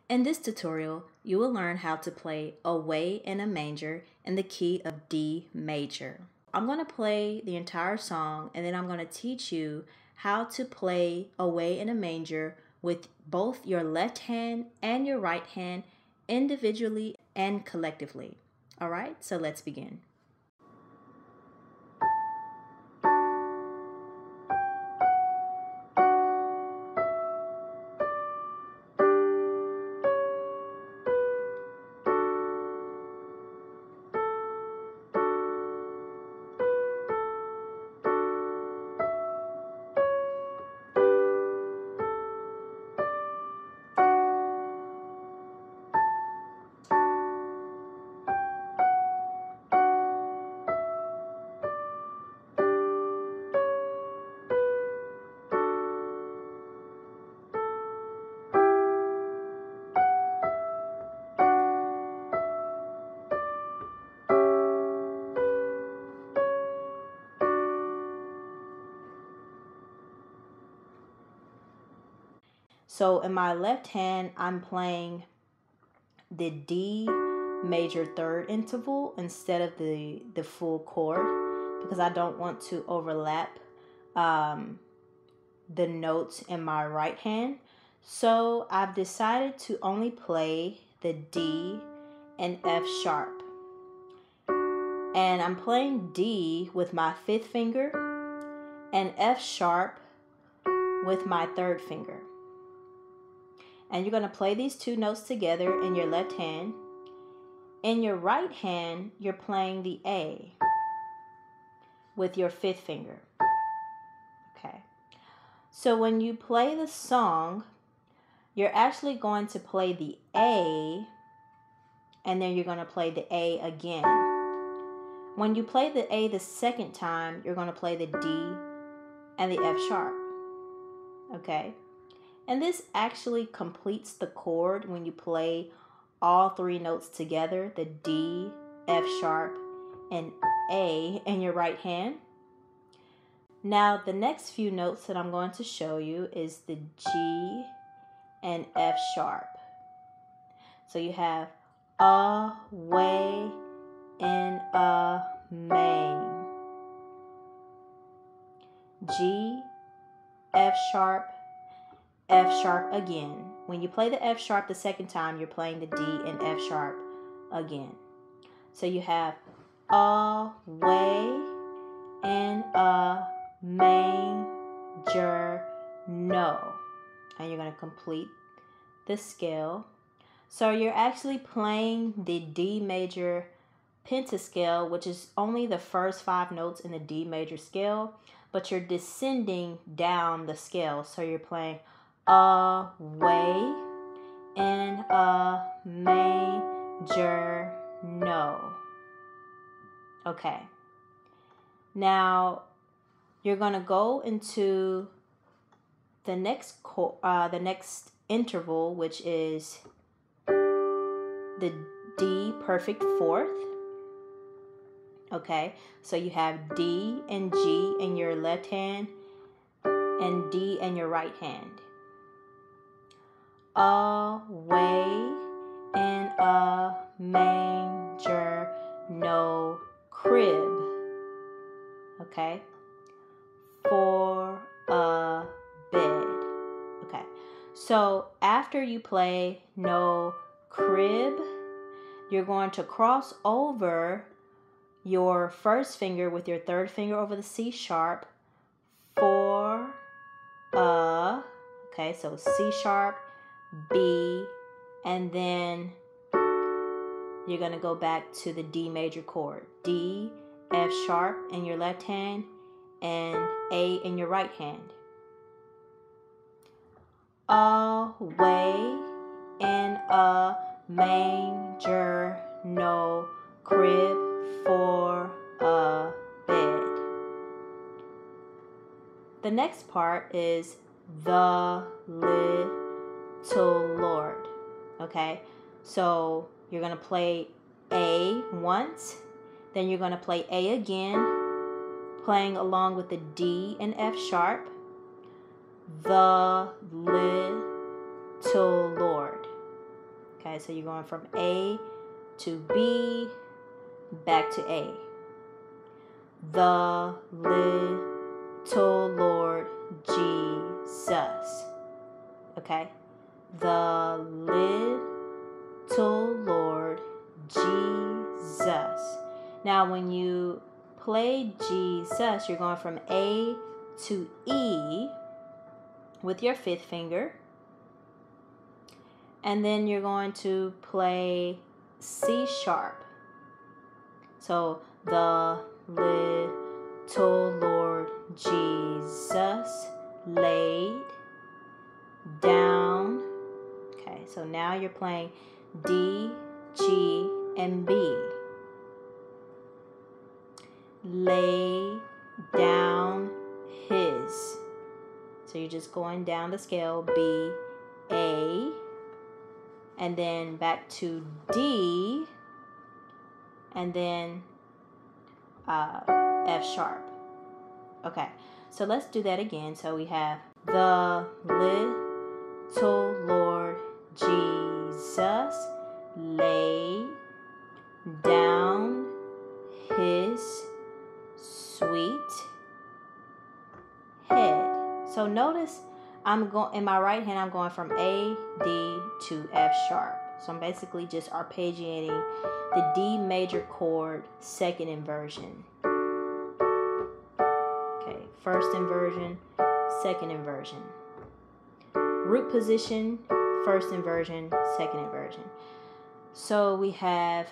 In this tutorial, you will learn how to play Away in a Manger in the key of D major. I'm going to play the entire song and then I'm going to teach you how to play Away in a Manger with both your left hand and your right hand individually and collectively. All right, so let's begin. So in my left hand, I'm playing the D major third interval instead of the full chord because I don't want to overlap the notes in my right hand. So I've decided to only play the D and F sharp. And I'm playing D with my fifth finger and F sharp with my third finger. And you're going to play these two notes together in your left hand. In your right hand, you're playing the A with your fifth finger. Okay. So when you play the song, you're actually going to play the A and then you're going to play the A again. When you play the A the second time, you're going to play the D and the F sharp. Okay. And this actually completes the chord when you play all three notes together, the D, F sharp, and A in your right hand. Now the next few notes that I'm going to show you is the G and F sharp. So you have Away in a Manger. G, F sharp, F sharp again. When you play the F sharp the second time, you're playing the D and F sharp again. So you have Away in a Manger, no. And you're going to complete the scale. So you're actually playing the D major pentascale, which is only the first 5 notes in the D major scale, but you're descending down the scale. So you're playing Away in a Manger, no. Okay. Now you're going to go into the next interval, which is the D perfect fourth. Okay, so you have D and G in your left hand and D in your right hand. Away in a manger, no crib. Okay, for a bed. Okay, so after you play no crib, you're going to cross over your first finger with your third finger over the C sharp for a, okay, so C sharp, B, and then you're going to go back to the D major chord. D, F sharp in your left hand, and A in your right hand. Away in a manger, no crib for a bed. The next part is the little Lord. Okay, so you're going to play A once, then you're going to play A again, playing along with the D and F sharp. The little Lord. Okay, so you're going from A to B, back to A. The little Lord Jesus. Okay, the little Lord Jesus. Now, when you play Jesus, you're going from A to E with your fifth finger. And then you're going to play C sharp. So, the little Lord Jesus laid down. Okay, so now you're playing D, G, and B. Lay down his. So you're just going down the scale. B, A, and then back to D, and then F sharp. Okay, so let's do that again. So we have the little Lord Jesus lay down his sweet head. So notice I'm going in my right hand, I'm going from A, D to F sharp. So I'm basically just arpeggiating the D major chord, second inversion. Okay, first inversion, second inversion. Root position, first inversion, second inversion. So we have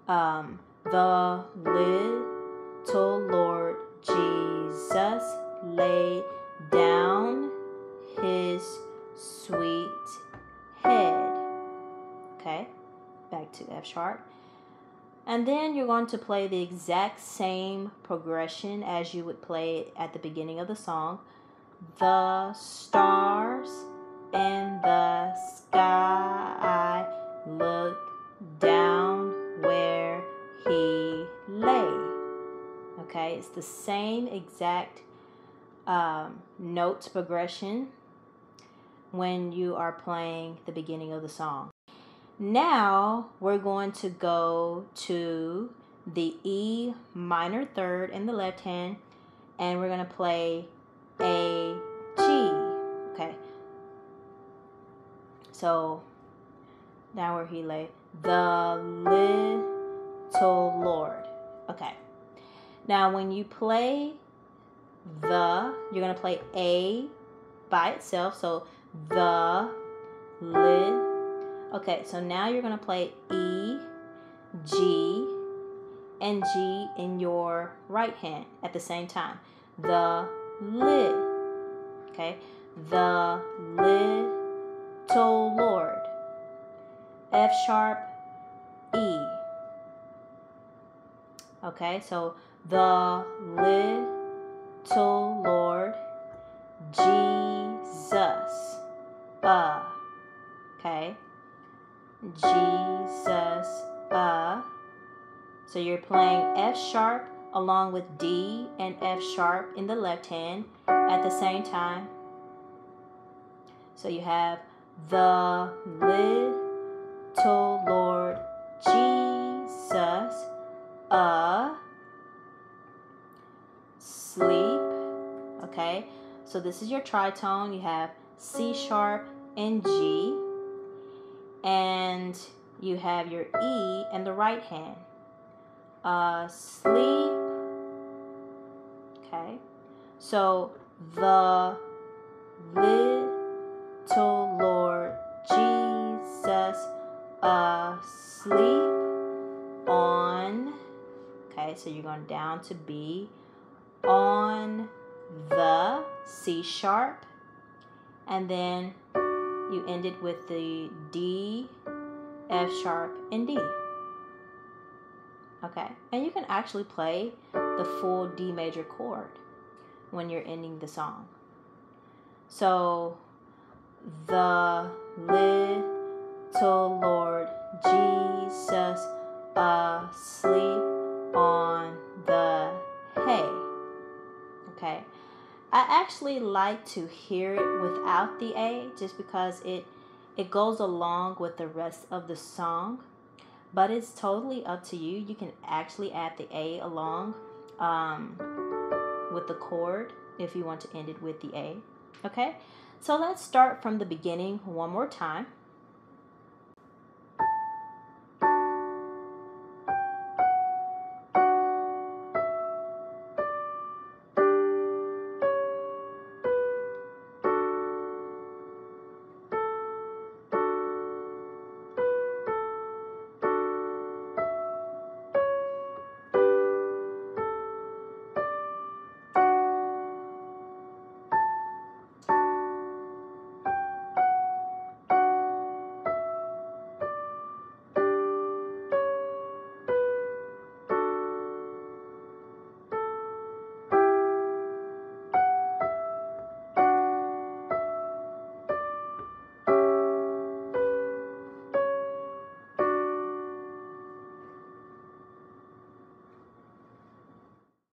the little Lord Jesus laid down his sweet head. Okay, back to F sharp. And then you're going to play the exact same progression as you would play it at the beginning of the song. The stars in the sky looked down where he lay. Okay, it's the same exact notes progression when you are playing the beginning of the song. Now we're going to go to the E minor third in the left hand, and we're going to play A, G. Okay, so now where he lay, the little Lord. Okay, now when you play the, you're going to play A by itself, so the lit. Okay, so now you're going to play E, G, and G in your right hand at the same time. The lit. Okay, the little Lord. F sharp, E. Okay, so the little Lord Jesus. Okay, Jesus. So you're playing F sharp along with D and F sharp in the left hand at the same time. So you have the little Lord Jesus sleep. Okay, so this is your tritone. You have C sharp and G, and you have your E in the right hand. Sleep. Okay, so the little Lord Jesus sleep on. Okay, so you're going down to B, on the C sharp, and then you end it with the D, F sharp, and D. Okay, and you can actually play the full D major chord when you're ending the song. So, the little Lord Jesus asleep on the hay. Okay, I actually like to hear it without the A just because it It goes along with the rest of the song, but it's totally up to you. You can actually add the A along with the chord if you want to end it with the A. Okay, so let's start from the beginning one more time.